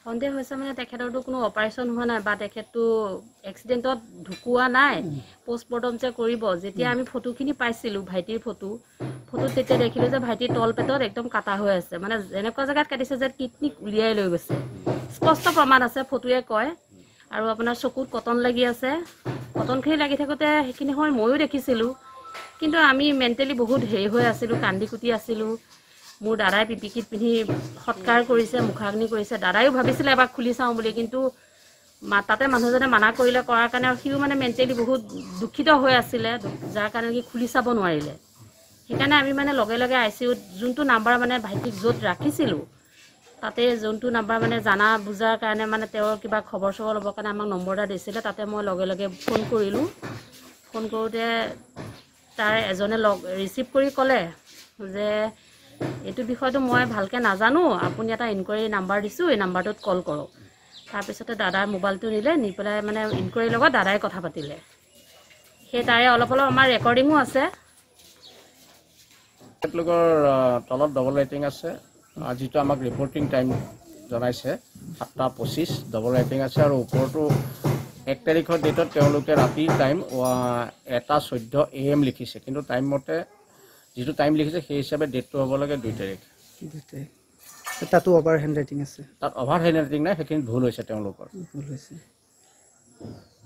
সন্দেহ হৈছে মানে তেখেতৰতো কোনো অপাৰেশ্যন হোৱা নাই বা তেখেতটো এক্সিডেণ্টত ঢুকোৱা নাই পোষ্টমৰ্টম যে কৰিব যেতিয়া আমি ফটোখিনি পাইছিলোঁ ভাইটিৰ ফটোত তেতিয়া দেখিলোঁ যে ভাইটিৰ তলপেটত একদম কাটা হৈ আছে মানে এনেকুৱা জেগাত কাটিছে যে কিডনী উলিয়াই লৈ গৈছে স্পষ্ট প্ৰমাণ আছে ফটোৱে কয় আৰু আপোনাৰ চকুত কটন লাগি আছে কটনখিনি লাগি থাকোঁতে সেইখিনি সময় ময়ো দেখিছিলোঁ কিন্তু আমি মেণ্টেলি বহুত হেৰি হৈ আছিলোঁ কান্দি কুটি আছিলোঁ মোৰ দাদাই পিপিকিত পিন্ধি সৎকাৰ কৰিছে মুখাগ্নি কৰিছে দাদায়ো ভাবিছিলে এবাৰ খুলি চাওঁ বুলি কিন্তু তাতে মানুহজনে মানা কৰিলে কৰাৰ কাৰণে সিও মানে মেণ্টেলি বহুত দুখিত হৈ আছিলে যাৰ কাৰণে সি খুলি চাব নোৱাৰিলে সেইকাৰণে আমি মানে লগে লগে ICUত যোনটো নাম্বাৰ মানে ভাইটিক য'ত ৰাখিছিলোঁ তাতে যোনটো নাম্বাৰ মানে জানা বুজাৰ কাৰণে মানে তেওঁৰ কিবা খবৰ চবৰ ল'বৰ কাৰণে আমাক নম্বৰ এটা দিছিলে তাতে মই লগে লগে ফোন কৰিলোঁ ফোন কৰোঁতে তাৰ এজনে ৰিচিভ কৰি ক'লে যে এইটো বিষয়টো মই ভালকৈ নাজানো আপুনি এটা ইনকুৱাৰী নাম্বাৰ দিছোঁ এই নাম্বাৰটোত কল কৰক তাৰপিছতে দাদাৰ মোবাইলটো নিলে নি পেলাই মানে ইনকুৱাৰীৰ লগত দাদাই কথা পাতিলে সেই তাৰে অলপ আমাৰ ৰেকৰ্ডিঙো আছে তেওঁলোকৰ তলত ডবল ৰেটিং আছে যিটো আমাক ৰিপৰ্টিং টাইম জনাইছে 7:25 ডবল ৰেটিং আছে আৰু ওপৰতো 1 তাৰিখৰ ডেটত তেওঁলোকে ৰাতিৰ টাইম 1:14 AM লিখিছে কিন্তু টাইম মতে যিটো টাইম লিখিছে সেই হিচাপে ডেটটো হ'ব লাগে 2 তাৰিখ তাতো অভাৰ হেণ্ড ৰাইটিং আছে তাত অভাৰ হেণ্ড ৰাইটিং নাই সেইখিনি ভুল হৈছে তেওঁলোকৰ ভুল হৈছে